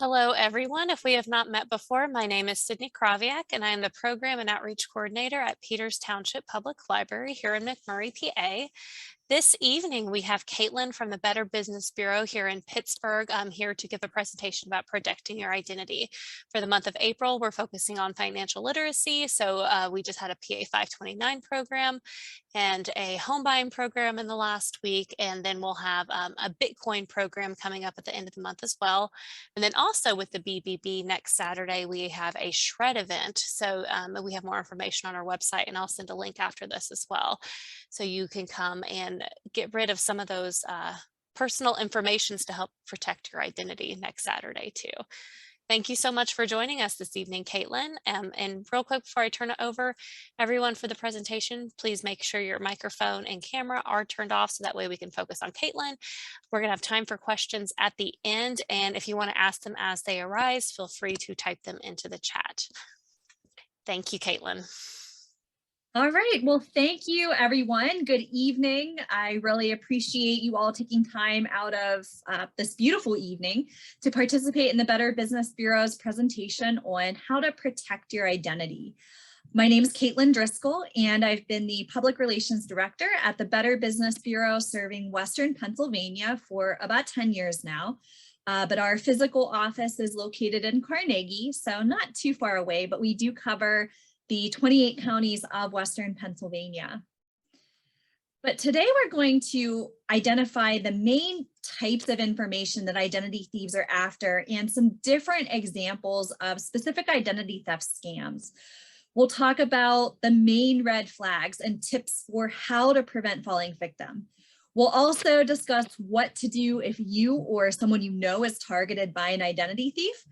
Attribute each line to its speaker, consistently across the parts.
Speaker 1: Hello, everyone. If we have not met before, my name is Sydney Kraviak, and I am the Program and Outreach Coordinator at Peters Township Public Library here in McMurray, PA. This evening, we have Caitlin from the Better Business Bureau here in Pittsburgh here to give a presentation about protecting your identity. For the month of April, we're focusing on financial literacy. So we just had a PA 529 program and a home buying program in the last week. And then we'll have a Bitcoin program coming up at the end of the month as well. And then also with the BBB next Saturday, we have a shred event. So we have more information on our website, and I'll send a link after this as well. So you can come and get rid of some of those personal informations to help protect your identity next Saturday too. Thank you so much for joining us this evening, Caitlin. And real quick before I turn it over, everyone, for the presentation, please make sure your microphone and camera are turned off so that way we can focus on Caitlin. We're going to have time for questions at the end, and if you want to ask them as they arise, feel free to type them into the chat. Thank you, Caitlin.
Speaker 2: All right. Well, thank you, everyone. Good evening. I really appreciate you all taking time out of this beautiful evening to participate in the Better Business Bureau's presentation on how to protect your identity. My name is Caitlin Driscoll, and I've been the Public Relations Director at the Better Business Bureau serving Western Pennsylvania for about 10 years now. But our physical office is located in Carnegie, so not too far away, but we do cover the 28 counties of Western Pennsylvania. But today we're going to identify the main types of information that identity thieves are after and some different examples of specific identity theft scams. We'll talk about the main red flags and tips for how to prevent falling victim. We'll also discuss what to do if you or someone you know is targeted by an identity thief.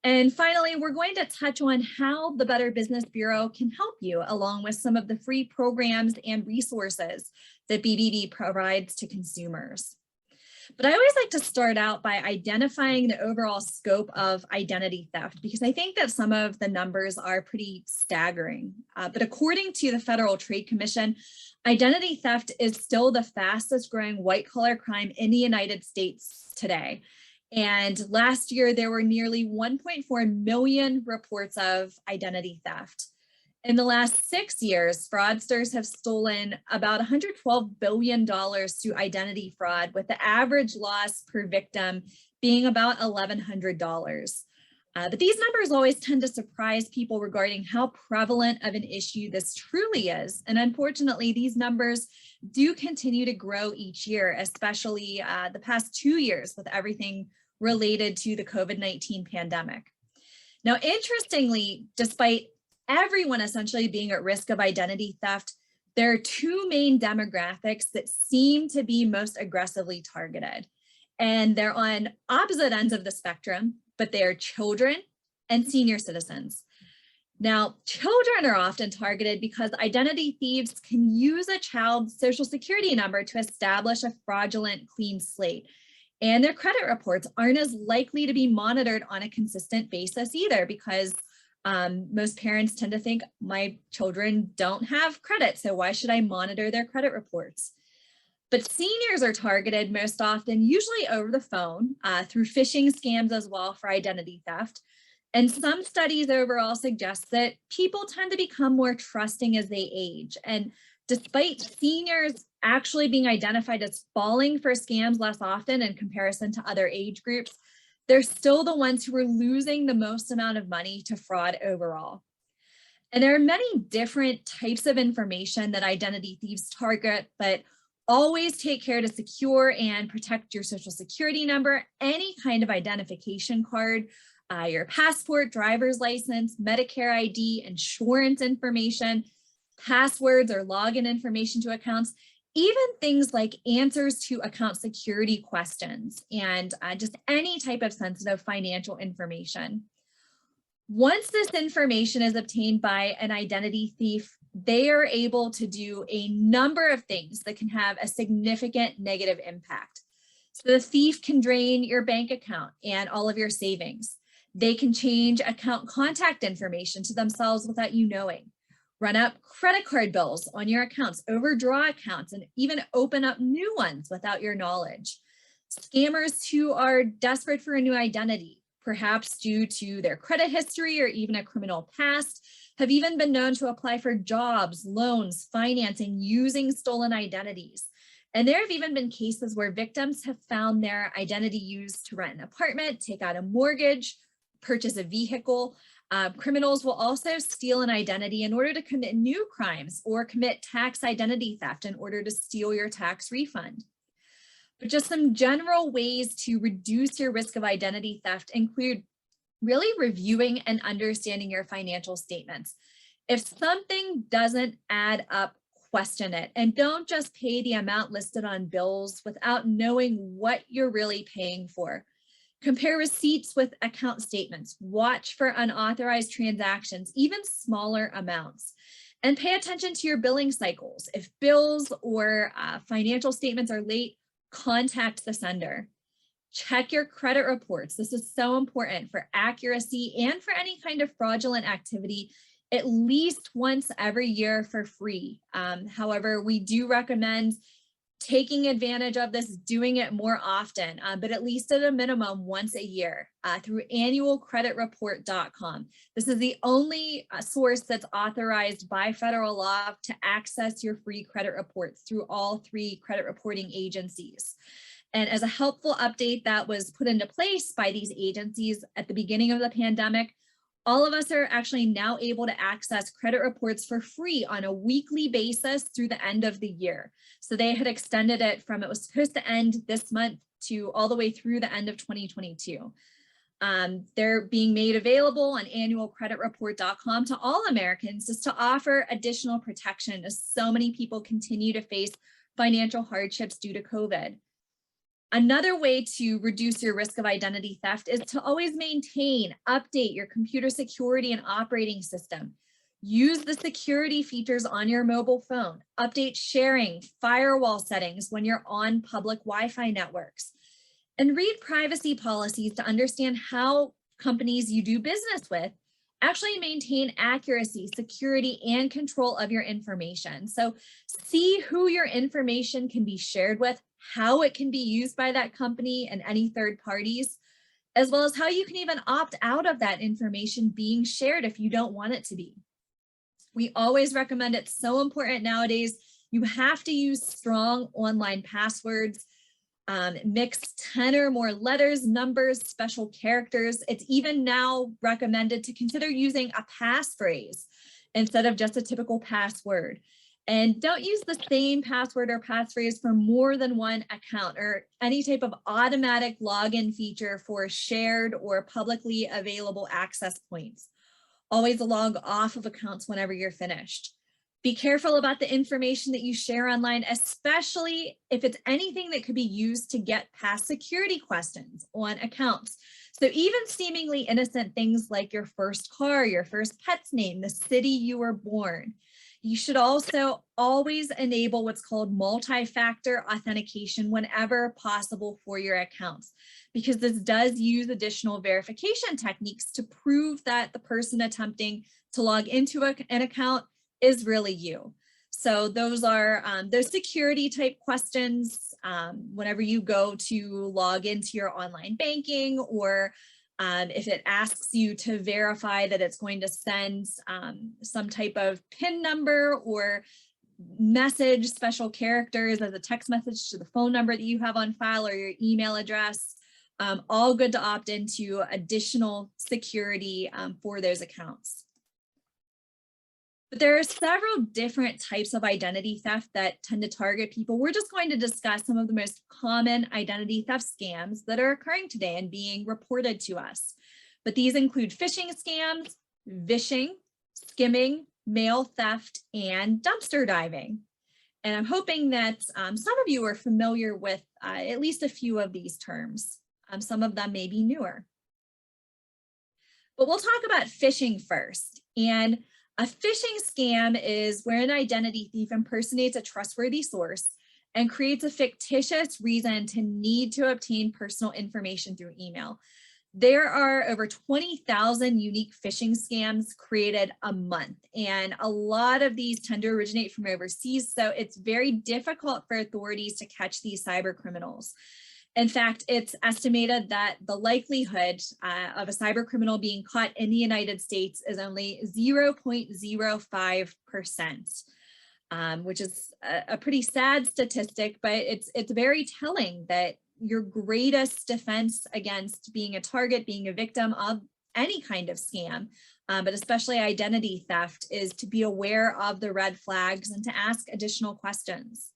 Speaker 2: And finally, we're going to touch on how the Better Business Bureau can help you, along with some of the free programs and resources that BBB provides to consumers. But I always like to start out by identifying the overall scope of identity theft, because I think that some of the numbers are pretty staggering. But according to the Federal Trade Commission, identity theft is still the fastest growing white-collar crime in the United States today. And last year, there were nearly 1.4 million reports of identity theft. In the last 6 years, fraudsters have stolen about $112 billion through identity fraud, with the average loss per victim being about $1,100. But these numbers always tend to surprise people regarding how prevalent of an issue this truly is. And unfortunately, these numbers do continue to grow each year, especially the past 2 years with everything related to the COVID-19 pandemic. Now, interestingly, despite everyone essentially being at risk of identity theft, there are two main demographics that seem to be most aggressively targeted. And they're on opposite ends of the spectrum, but they are children and senior citizens. Now, children are often targeted because identity thieves can use a child's social security number to establish a fraudulent clean slate. And their credit reports aren't as likely to be monitored on a consistent basis either, because most parents tend to think my children don't have credit, so why should I monitor their credit reports? But seniors are targeted most often, usually over the phone, through phishing scams as well for identity theft. And some studies overall suggest that people tend to become more trusting as they age. And despite seniors actually being identified as falling for scams less often in comparison to other age groups, they're still the ones who are losing the most amount of money to fraud overall. And there are many different types of information that identity thieves target, but always take care to secure and protect your social security number, any kind of identification card, your passport, driver's license, Medicare ID, insurance information, passwords or login information to accounts, even things like answers to account security questions, and just any type of sensitive financial information. Once this information is obtained by an identity thief, they are able to do a number of things that can have a significant negative impact. So the thief can drain your bank account and all of your savings. They can change account contact information to themselves without you knowing, run up credit card bills on your accounts, overdraw accounts, and even open up new ones without your knowledge. Scammers who are desperate for a new identity perhaps due to their credit history or even a criminal past, have even been known to apply for jobs, loans, financing using stolen identities. And there have even been cases where victims have found their identity used to rent an apartment, take out a mortgage, purchase a vehicle. Criminals will also steal an identity in order to commit new crimes or commit tax identity theft in order to steal your tax refund. But just some general ways to reduce your risk of identity theft include really reviewing and understanding your financial statements. If something doesn't add up, question it, and don't just pay the amount listed on bills without knowing what you're really paying for. Compare receipts with account statements, watch for unauthorized transactions, even smaller amounts, and pay attention to your billing cycles. If bills or financial statements are late, contact the sender. Check your credit reports. This is so important for accuracy and for any kind of fraudulent activity, at least once every year for free. However, we do recommend taking advantage of this, doing it more often, but at least at a minimum once a year through annualcreditreport.com. This is the only source that's authorized by federal law to access your free credit reports through all 3 credit reporting agencies. And as a helpful update that was put into place by these agencies at the beginning of the pandemic, all of us are actually now able to access credit reports for free on a weekly basis through the end of the year. So they had extended it from, it was supposed to end this month to all the way through the end of 2022. They're being made available on annualcreditreport.com to all Americans just to offer additional protection as so many people continue to face financial hardships due to COVID. Another way to reduce your risk of identity theft is to always maintain, update your computer security and operating system. Use the security features on your mobile phone. Update sharing, firewall settings when you're on public Wi-Fi networks. And read privacy policies to understand how companies you do business with actually maintain accuracy, security, and control of your information. So see who your information can be shared with, how it can be used by that company and any third parties, as well as how you can even opt out of that information being shared if you don't want it to be. We always recommend, it's so important nowadays, you have to use strong online passwords, mix 10 or more letters, numbers, special characters. It's even now recommended to consider using a passphrase instead of just a typical password. And don't use the same password or passphrase for more than one account or any type of automatic login feature for shared or publicly available access points. Always log off of accounts whenever you're finished. Be careful about the information that you share online, especially if it's anything that could be used to get past security questions on accounts. So even seemingly innocent things like your first car, your first pet's name, the city you were born. You should also always enable what's called multi-factor authentication whenever possible for your accounts, because this does use additional verification techniques to prove that the person attempting to log into an account is really you. So those are those security type questions whenever you go to log into your online banking, or if it asks you to verify that it's going to send some type of PIN number or message, special characters as a text message to the phone number that you have on file or your email address, all good to opt into additional security for those accounts. But there are several different types of identity theft that tend to target people. We're just going to discuss some of the most common identity theft scams that are occurring today and being reported to us. But these include phishing scams, vishing, skimming, mail theft, and dumpster diving. And I'm hoping that some of you are familiar with at least a few of these terms. Some of them may be newer. But we'll talk about phishing first. And a phishing scam is where an identity thief impersonates a trustworthy source and creates a fictitious reason to need to obtain personal information through email. There are over 20,000 unique phishing scams created a month, and a lot of these tend to originate from overseas, so it's very difficult for authorities to catch these cyber criminals. In fact, it's estimated that the likelihood of a cyber criminal being caught in the United States is only 0.05%, which is a pretty sad statistic, but it's very telling that your greatest defense against being a target, being a victim of any kind of scam, but especially identity theft, is to be aware of the red flags and to ask additional questions.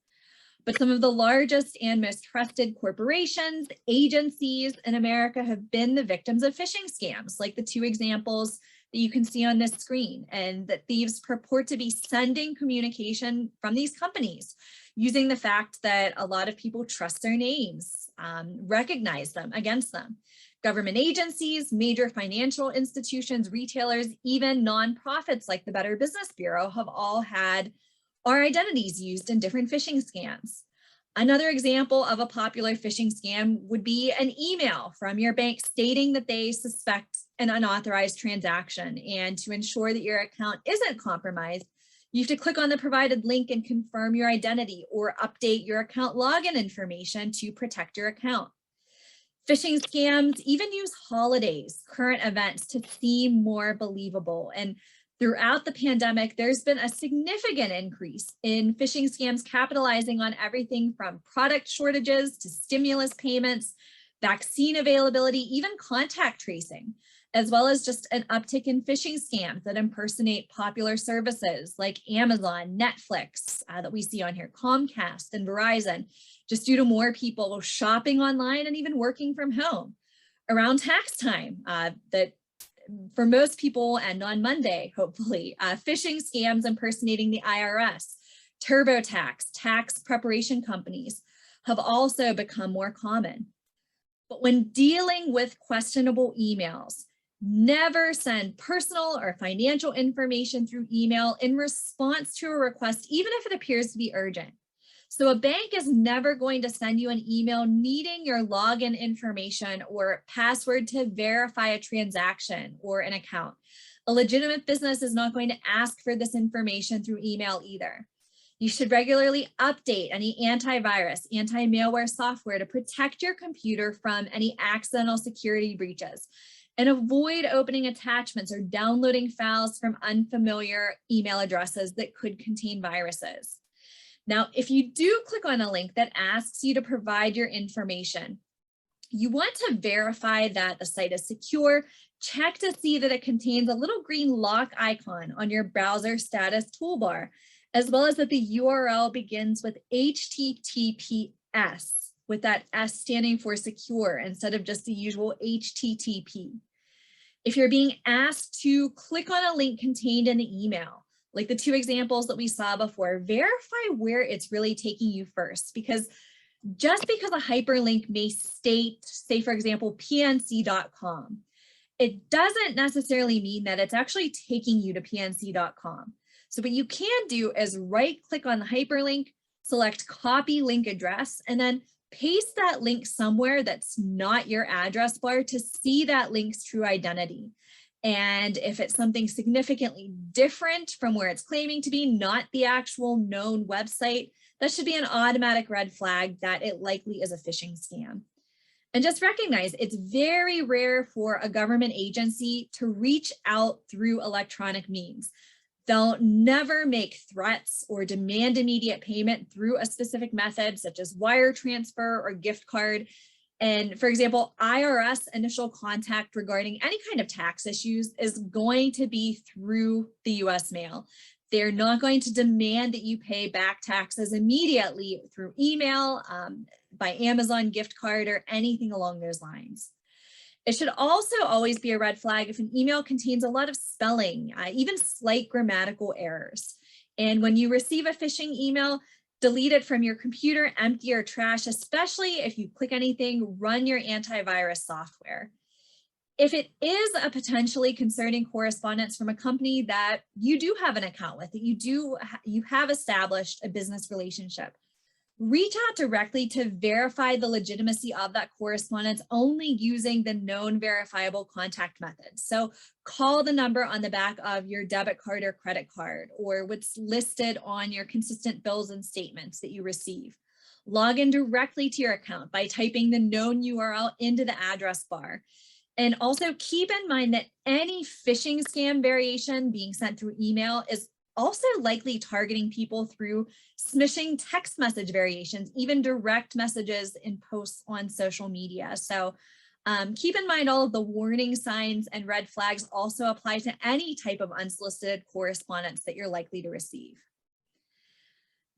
Speaker 2: But some of the largest and most trusted corporations, agencies in America have been the victims of phishing scams, like the two examples that you can see on this screen, and that thieves purport to be sending communication from these companies using the fact that a lot of people trust their names, recognize them against them. Government agencies, major financial institutions, retailers, even nonprofits like the Better Business Bureau have all had our identities used in different phishing scams. Another example of a popular phishing scam would be an email from your bank stating that they suspect an unauthorized transaction. And to ensure that your account isn't compromised, you have to click on the provided link and confirm your identity or update your account login information to protect your account. Phishing scams even use holidays, current events to seem more believable. And throughout the pandemic, there's been a significant increase in phishing scams capitalizing on everything from product shortages to stimulus payments, vaccine availability, even contact tracing, as well as just an uptick in phishing scams that impersonate popular services like Amazon, Netflix, that we see on here, Comcast and Verizon, just due to more people shopping online and even working from home. Around tax time, that for most people and on Monday, hopefully, phishing scams impersonating the IRS, TurboTax, tax preparation companies have also become more common. But when dealing with questionable emails, never send personal or financial information through email in response to a request, even if it appears to be urgent. So a bank is never going to send you an email needing your login information or password to verify a transaction or an account. A legitimate business is not going to ask for this information through email either. You should regularly update any antivirus, anti-malware software to protect your computer from any accidental security breaches, and avoid opening attachments or downloading files from unfamiliar email addresses that could contain viruses. Now, if you do click on a link that asks you to provide your information, you want to verify that the site is secure. Check to see that it contains a little green lock icon on your browser status toolbar, as well as that the URL begins with HTTPS, with that S standing for secure instead of just the usual HTTP. If you're being asked to click on a link contained in the email, like the two examples that we saw before, verify where it's really taking you first, because just because a hyperlink may state, say for example, pnc.com, it doesn't necessarily mean that it's actually taking you to pnc.com. So what you can do is right click on the hyperlink, select copy link address, and then paste that link somewhere that's not your address bar to see that link's true identity. And if it's something significantly different from where it's claiming to be, not the actual known website, that should be an automatic red flag that it likely is a phishing scam. And just recognize it's very rare for a government agency to reach out through electronic means. They'll never make threats or demand immediate payment through a specific method, such as wire transfer or gift card. And for example, IRS initial contact regarding any kind of tax issues is going to be through the US mail. They're not going to demand that you pay back taxes immediately through email, by Amazon gift card, or anything along those lines. It should also always be a red flag if an email contains a lot of spelling, even slight grammatical errors. And when you receive a phishing email, delete it from your computer, empty or trash, especially if you click anything, run your antivirus software. If it is a potentially concerning correspondence from a company that you do have an account with, that you have established a business relationship, reach out directly to verify the legitimacy of that correspondence only using the known verifiable contact methods. So call the number on the back of your debit card or credit card, or what's listed on your consistent bills and statements that you receive. Log in directly to your account by typing the known URL into the address bar. And also keep in mind that any phishing scam variation being sent through email is also likely targeting people through smishing text message variations, even direct messages in posts on social media. So keep in mind all of the warning signs and red flags also apply to any type of unsolicited correspondence that you're likely to receive.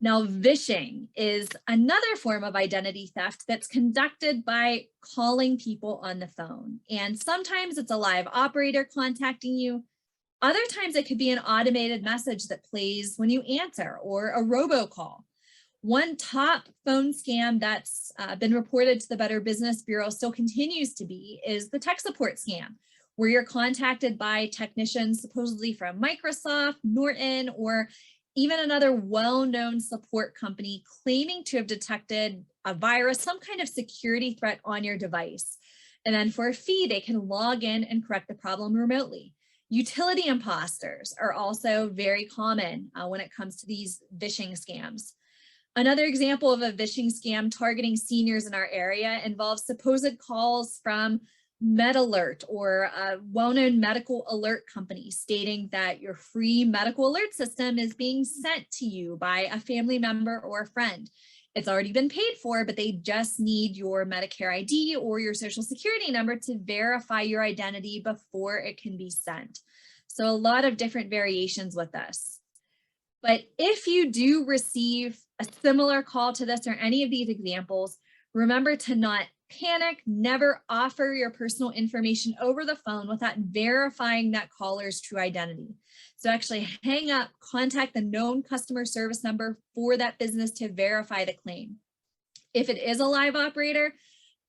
Speaker 2: Now, phishing is another form of identity theft that's conducted by calling people on the phone. And sometimes it's a live operator contacting you. Other times it could be an automated message that plays when you answer, or a robocall. One top phone scam that's been reported to the Better Business Bureau, still continues to be, is the tech support scam, where you're contacted by technicians supposedly from Microsoft, Norton, or even another well-known support company claiming to have detected a virus, some kind of security threat on your device. And then for a fee, they can log in and correct the problem remotely. Utility imposters are also very common when it comes to these phishing scams. Another example of a phishing scam targeting seniors in our area involves supposed calls from MedAlert, or a well-known medical alert company, stating that your free medical alert system is being sent to you by a family member or a friend. It's already been paid for, but they just need your Medicare ID or your social security number to verify your identity before it can be sent. So a lot of different variations with this. But if you do receive a similar call to this or any of these examples, remember to not panic. Never offer your personal information over the phone without verifying that caller's true identity. So actually hang up, contact the known customer service number for that business to verify the claim. If it is a live operator,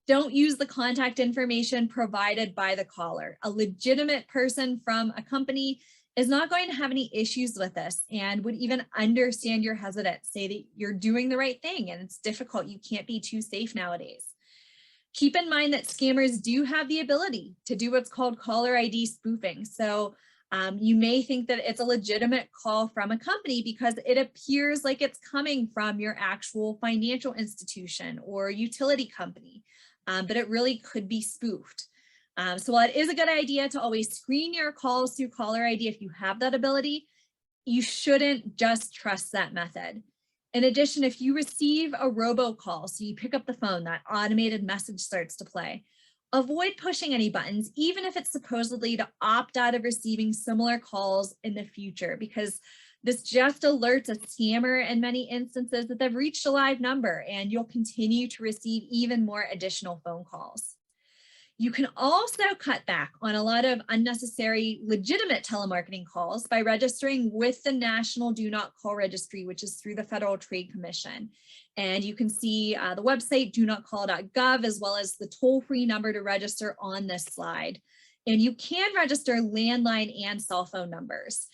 Speaker 2: don't use the contact information provided by the caller. A legitimate person from a company is not going to have any issues with this and would even understand your hesitance, say that you're doing the right thing and it's difficult, you can't be too safe nowadays. Keep in mind that scammers do have the ability to do what's called caller ID spoofing. So you may think that it's a legitimate call from a company because it appears like it's coming from your actual financial institution or utility company, but it really could be spoofed. So while it is a good idea to always screen your calls through caller ID if you have that ability, you shouldn't just trust that method. In addition, if you receive a robocall, so you pick up the phone, that automated message starts to play, avoid pushing any buttons, even if it's supposedly to opt out of receiving similar calls in the future, because this just alerts a scammer in many instances that they've reached a live number and you'll continue to receive even more additional phone calls. You can also cut back on a lot of unnecessary legitimate telemarketing calls by registering with the National Do Not Call Registry, which is through the Federal Trade Commission. And you can see the website donotcall.gov, as well as the toll-free number to register on this slide. And you can register landline and cell phone numbers.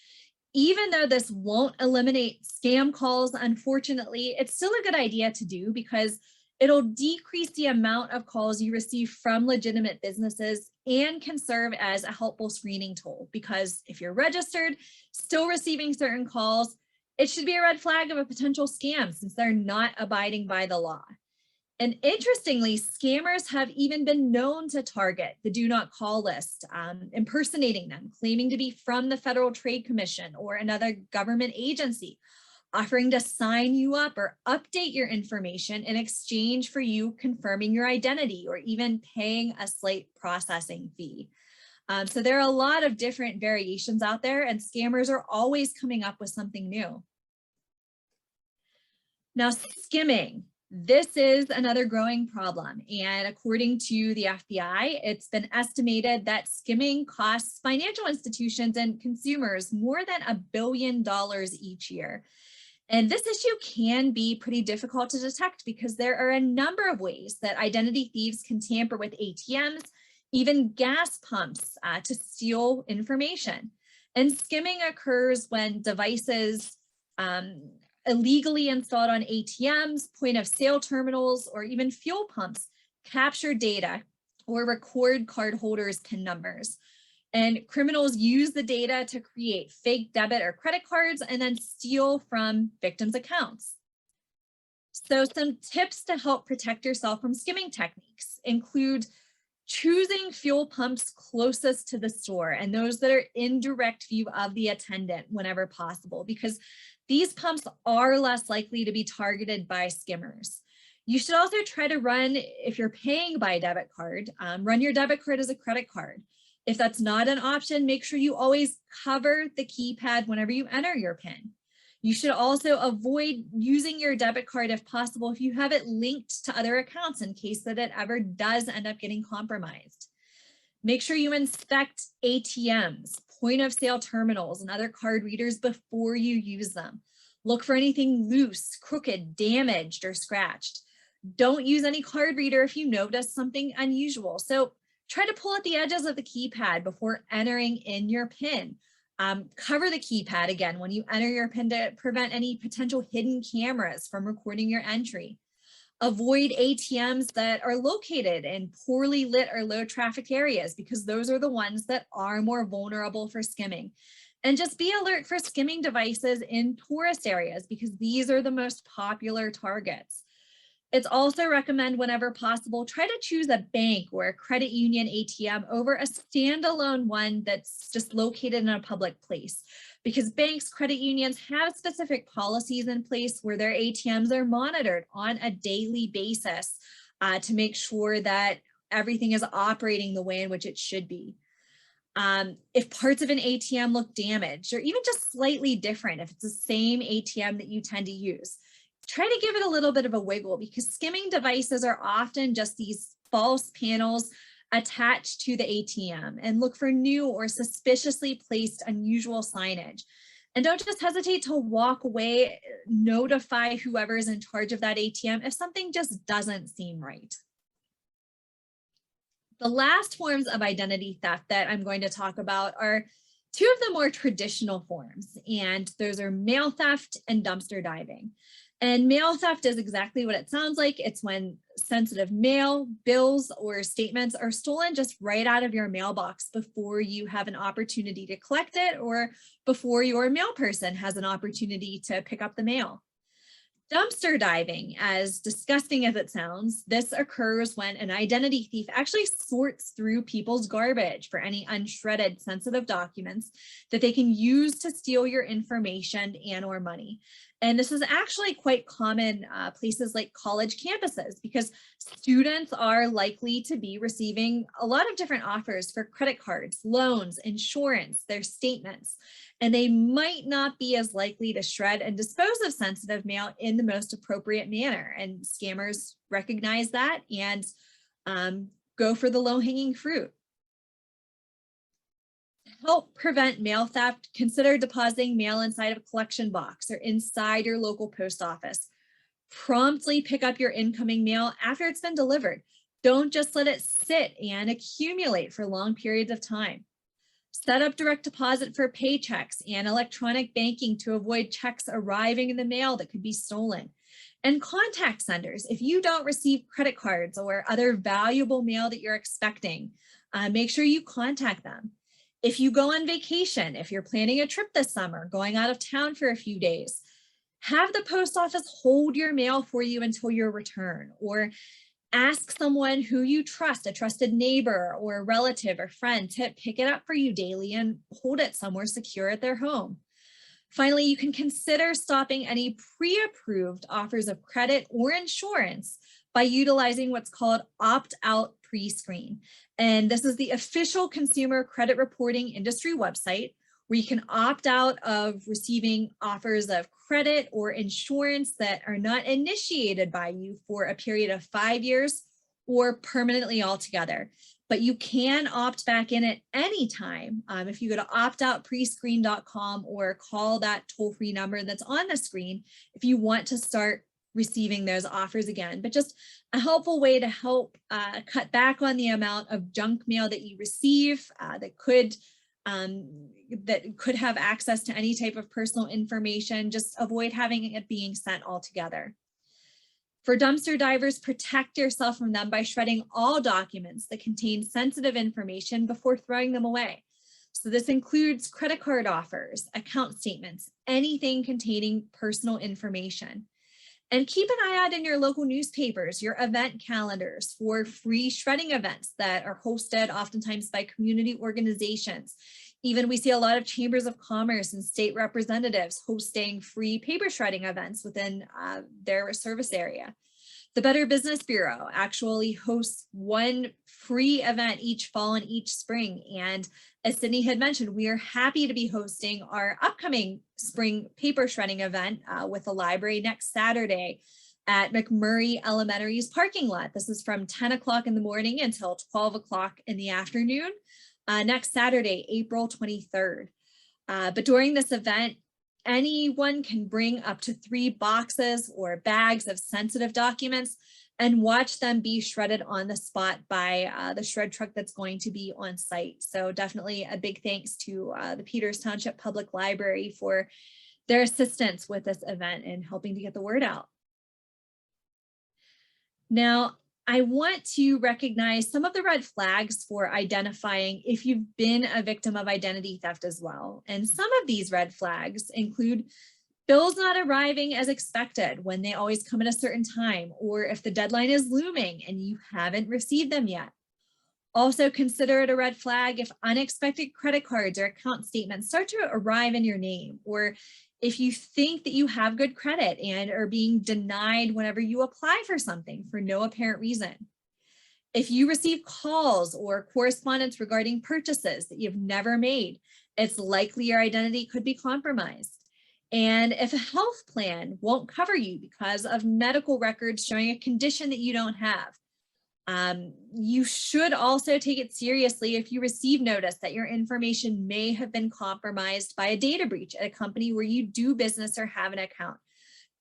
Speaker 2: Even though this won't eliminate scam calls, unfortunately, it's still a good idea to do because it'll decrease the amount of calls you receive from legitimate businesses and can serve as a helpful screening tool, because if you're registered, still receiving certain calls, it should be a red flag of a potential scam since they're not abiding by the law. And interestingly, scammers have even been known to target the do not call list, impersonating them, claiming to be from the Federal Trade Commission or another government agency, offering to sign you up or update your information in exchange for you confirming your identity or even paying a slight processing fee. So there are a lot of different variations out there, and scammers are always coming up with something new. Now, skimming. This is another growing problem, and according to the FBI, it's been estimated that skimming costs financial institutions and consumers more than $1 billion each year. And this issue can be pretty difficult to detect because there are a number of ways that identity thieves can tamper with ATMs, even gas pumps, to steal information. And skimming occurs when devices illegally installed on ATMs, point of sale terminals, or even fuel pumps capture data or record cardholders' PIN numbers. And criminals use the data to create fake debit or credit cards and then steal from victims' accounts. So some tips to help protect yourself from skimming techniques include choosing fuel pumps closest to the store and those that are in direct view of the attendant whenever possible, because these pumps are less likely to be targeted by skimmers. You should also try to run, if you're paying by debit card, run your debit card as a credit card. If that's not an option, make sure you always cover the keypad whenever you enter your PIN. You should also avoid using your debit card if possible if you have it linked to other accounts in case that it ever does end up getting compromised. Make sure you inspect ATMs, point of sale terminals, and other card readers before you use them. Look for anything loose, crooked, damaged, or scratched. Don't use any card reader if you notice something unusual. So try to pull at the edges of the keypad before entering in your PIN. Cover the keypad again when you enter your PIN to prevent any potential hidden cameras from recording your entry. Avoid ATMs that are located in poorly lit or low traffic areas, because those are the ones that are more vulnerable for skimming. And just be alert for skimming devices in tourist areas, because these are the most popular targets. It's also recommended whenever possible, try to choose a bank or a credit union ATM over a standalone one that's just located in a public place, because banks, credit unions have specific policies in place where their ATMs are monitored on a daily basis to make sure that everything is operating the way in which it should be. If parts of an ATM look damaged or even just slightly different, if it's the same ATM that you tend to use, try to give it a little bit of a wiggle, because skimming devices are often just these false panels attached to the ATM, and look for new or suspiciously placed unusual signage. And don't just hesitate to walk away, notify whoever is in charge of that ATM if something just doesn't seem right. The last forms of identity theft that I'm going to talk about are two of the more traditional forms, and those are mail theft and dumpster diving. And mail theft is exactly what it sounds like. It's when sensitive mail, bills, or statements are stolen just right out of your mailbox before you have an opportunity to collect it, or before your mail person has an opportunity to pick up the mail. Dumpster diving, as disgusting as it sounds, this occurs when an identity thief actually sorts through people's garbage for any unshredded sensitive documents that they can use to steal your information and or money. And this is actually quite common places like college campuses, because students are likely to be receiving a lot of different offers for credit cards, loans, insurance, their statements, and they might not be as likely to shred and dispose of sensitive mail in the most appropriate manner. And scammers recognize that and go for the low-hanging fruit. To help prevent mail theft, consider depositing mail inside of a collection box or inside your local post office. Promptly pick up your incoming mail after it's been delivered. Don't just let it sit and accumulate for long periods of time. Set up direct deposit for paychecks and electronic banking to avoid checks arriving in the mail that could be stolen. And contact senders. If you don't receive credit cards or other valuable mail that you're expecting, make sure you contact them. If you go on vacation, if you're planning a trip this summer, going out of town for a few days, have the post office hold your mail for you until your return, or ask someone who you trust, a trusted neighbor or a relative or friend, to pick it up for you daily and hold it somewhere secure at their home. Finally, you can consider stopping any pre-approved offers of credit or insurance by utilizing what's called opt-out pre-screen. And this is the official consumer credit reporting industry website, where you can opt out of receiving offers of credit or insurance that are not initiated by you for a period of 5 years or permanently altogether. But you can opt back in at any time if you go to optoutprescreen.com or call that toll-free number that's on the screen if you want to start receiving those offers again. But just a helpful way to help cut back on the amount of junk mail that you receive that could have access to any type of personal information. Just avoid having it being sent altogether. For dumpster divers, protect yourself from them by shredding all documents that contain sensitive information before throwing them away. So this includes credit card offers, account statements, anything containing personal information. And keep an eye out in your local newspapers, your event calendars for free shredding events that are hosted oftentimes by community organizations. Even we see a lot of chambers of commerce and state representatives hosting free paper shredding events within their service area. The Better Business Bureau actually hosts one free event each fall and each spring. And as Sydney had mentioned, we are happy to be hosting our upcoming spring paper shredding event with the library next Saturday at McMurray Elementary's parking lot. This is from 10 o'clock in the morning until 12 o'clock in the afternoon, next Saturday, April 23rd. But during this event, anyone can bring up to 3 boxes or bags of sensitive documents and watch them be shredded on the spot by the shred truck that's going to be on site. So definitely a big thanks to the Peters Township Public Library for their assistance with this event and helping to get the word out. Now, I want to recognize some of the red flags for identifying if you've been a victim of identity theft as well. And some of these red flags include bills not arriving as expected when they always come at a certain time, or if the deadline is looming and you haven't received them yet. Also consider it a red flag if unexpected credit cards or account statements start to arrive in your name, or if you think that you have good credit and are being denied whenever you apply for something for no apparent reason. If you receive calls or correspondence regarding purchases that you've never made, it's likely your identity could be compromised. And if a health plan won't cover you because of medical records showing a condition that you don't have, you should also take it seriously if you receive notice that your information may have been compromised by a data breach at a company where you do business or have an account.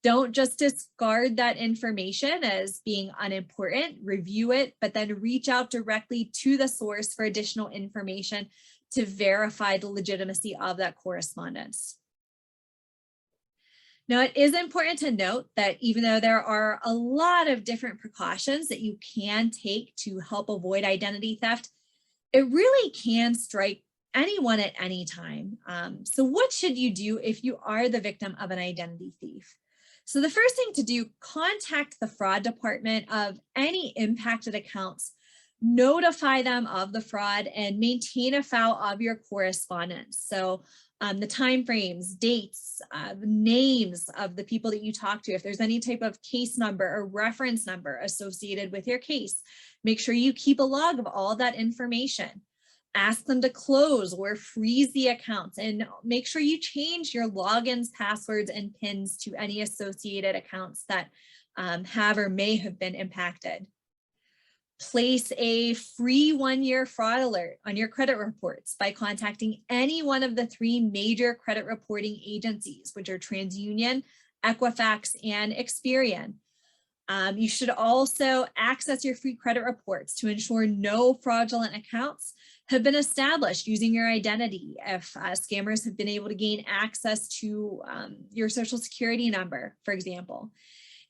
Speaker 2: Don't just discard that information as being unimportant, review it, but then reach out directly to the source for additional information to verify the legitimacy of that correspondence. Now, it is important to note that even though there are a lot of different precautions that you can take to help avoid identity theft, it really can strike anyone at any time. So what should you do if you are the victim of an identity thief? So the first thing to do, contact the fraud department of any impacted accounts, notify them of the fraud, and maintain a file of your correspondence. So the timeframes, dates, names of the people that you talk to, if there's any type of case number or reference number associated with your case, make sure you keep a log of all that information. Ask them to close or freeze the accounts, and make sure you change your logins, passwords, and PINs to any associated accounts that have or may have been impacted. Place a free 1-year fraud alert on your credit reports by contacting any one of the 3 major credit reporting agencies, which are TransUnion, Equifax, and Experian. You should also access your free credit reports to ensure no fraudulent accounts have been established using your identity if scammers have been able to gain access to your social security number, for example.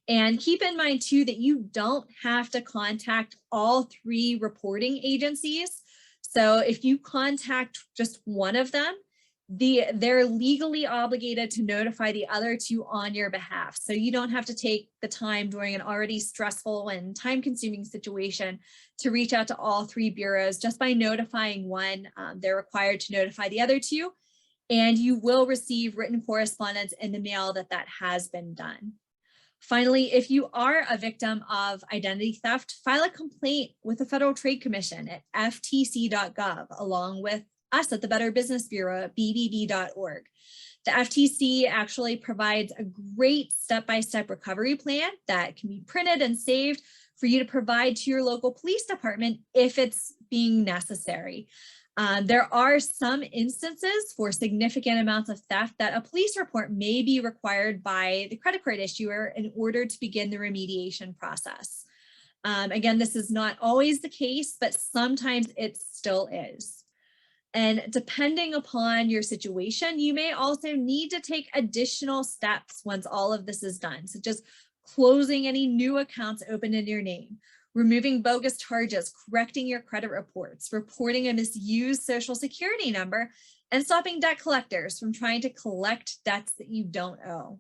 Speaker 2: And keep in mind too that you don't have to contact all 3 reporting agencies. So if you contact just one of them, they're legally obligated to notify the other 2 on your behalf. So you don't have to take the time during an already stressful and time-consuming situation to reach out to all 3 bureaus. Just by notifying one, they're required to notify the other 2, and you will receive written correspondence in the mail that has been done. Finally, if you are a victim of identity theft, file a complaint with the Federal Trade Commission at ftc.gov, along with us at the Better Business Bureau at bbb.org. The FTC actually provides a great step-by-step recovery plan that can be printed and saved for you to provide to your local police department if it's being necessary. There are some instances for significant amounts of theft that a police report may be required by the credit card issuer in order to begin the remediation process. Again, this is not always the case, but sometimes it still is. And depending upon your situation, you may also need to take additional steps once all of this is done, such as closing any new accounts opened in your name, removing bogus charges, correcting your credit reports, reporting a misused social security number, and stopping debt collectors from trying to collect debts that you don't owe.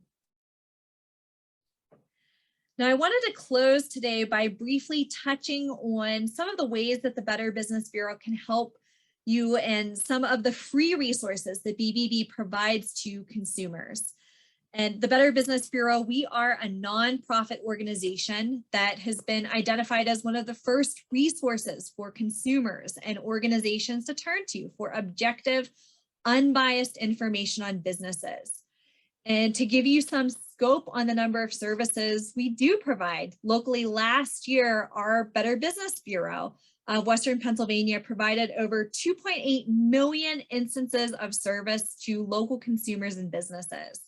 Speaker 2: Now, I wanted to close today by briefly touching on some of the ways that the Better Business Bureau can help you and some of the free resources that BBB provides to consumers. And the Better Business Bureau, we are a nonprofit organization that has been identified as one of the first resources for consumers and organizations to turn to for objective, unbiased information on businesses. And to give you some scope on the number of services we do provide, locally last year, our Better Business Bureau of Western Pennsylvania provided over 2.8 million instances of service to local consumers and businesses.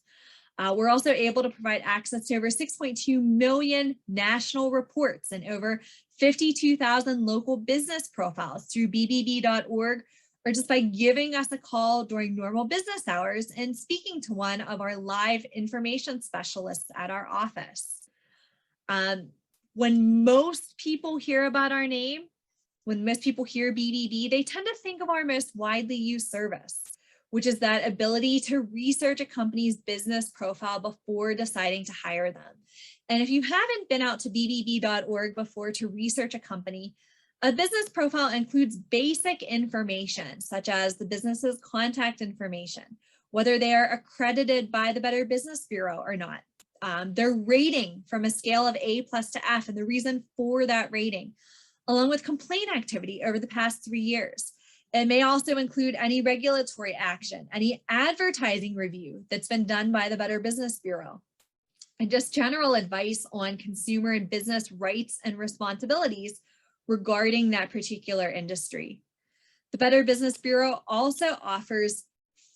Speaker 2: We're also able to provide access to over 6.2 million national reports and over 52,000 local business profiles through bbb.org, or just by giving us a call during normal business hours and speaking to one of our live information specialists at our office. When most people hear about our name, when most people hear BBB, they tend to think of our most widely used service, which is that ability to research a company's business profile before deciding to hire them. And if you haven't been out to bbb.org before to research a company, a business profile includes basic information, such as the business's contact information, whether they are accredited by the Better Business Bureau or not, their rating from a scale of A+ to F and the reason for that rating, along with complaint activity over the past 3 years. It may also include any regulatory action, any advertising review that's been done by the Better Business Bureau, and just general advice on consumer and business rights and responsibilities regarding that particular industry. The Better Business Bureau also offers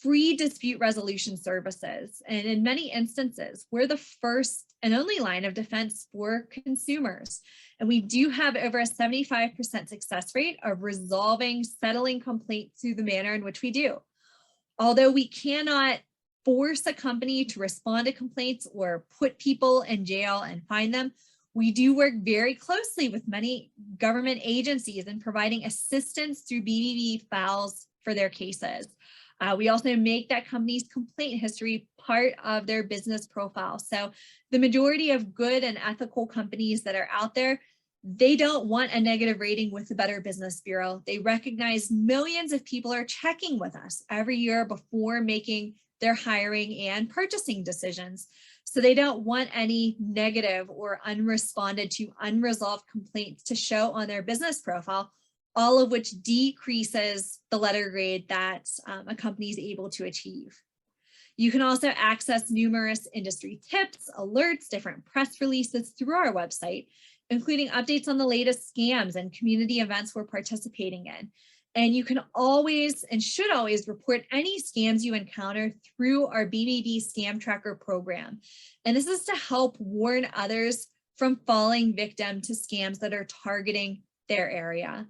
Speaker 2: free dispute resolution services, and in many instances, we're the first and only line of defense for consumers. And we do have over a 75% success rate of settling complaints through the manner in which we do. Although we cannot force a company to respond to complaints or put people in jail and fine them, we do work very closely with many government agencies in providing assistance through BBB files for their cases. We also make that company's complaint history part of their business profile. So the majority of good and ethical companies that are out there, they don't want a negative rating with the Better Business Bureau. They recognize millions of people are checking with us every year before making their hiring and purchasing decisions. So they don't want any negative or unresponded to unresolved complaints to show on their business profile, all of which decreases the letter grade that a company is able to achieve. You can also access numerous industry tips, alerts, different press releases through our website, including updates on the latest scams and community events we're participating in. And you can always and should always report any scams you encounter through our BBB Scam Tracker program. And this is to help warn others from falling victim to scams that are targeting their area.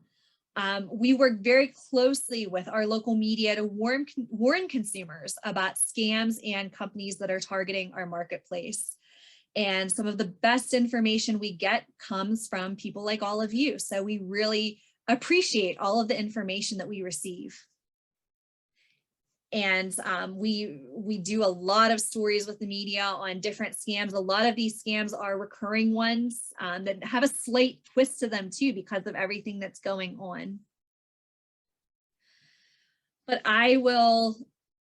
Speaker 2: We work very closely with our local media to warn consumers about scams and companies that are targeting our marketplace. And some of the best information we get comes from people like all of you. So we really appreciate all of the information that we receive. And we do a lot of stories with the media on different scams. A lot of these scams are recurring ones that have a slight twist to them too because of everything that's going on. But I will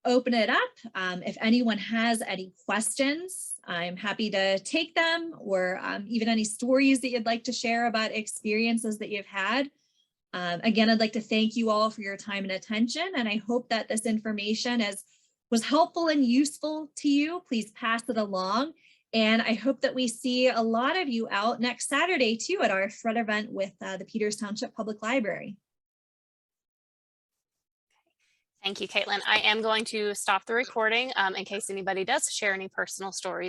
Speaker 2: open it up. If anyone has any questions, I'm happy to take them, or even any stories that you'd like to share about experiences that you've had. Again, I'd like to thank you all for your time and attention, and I hope that this information was helpful and useful to you. Please pass it along, and I hope that we see a lot of you out next Saturday too at our Shred event with the Peters Township Public Library.
Speaker 1: Thank you, Caitlin. I am going to stop the recording in case anybody does share any personal stories.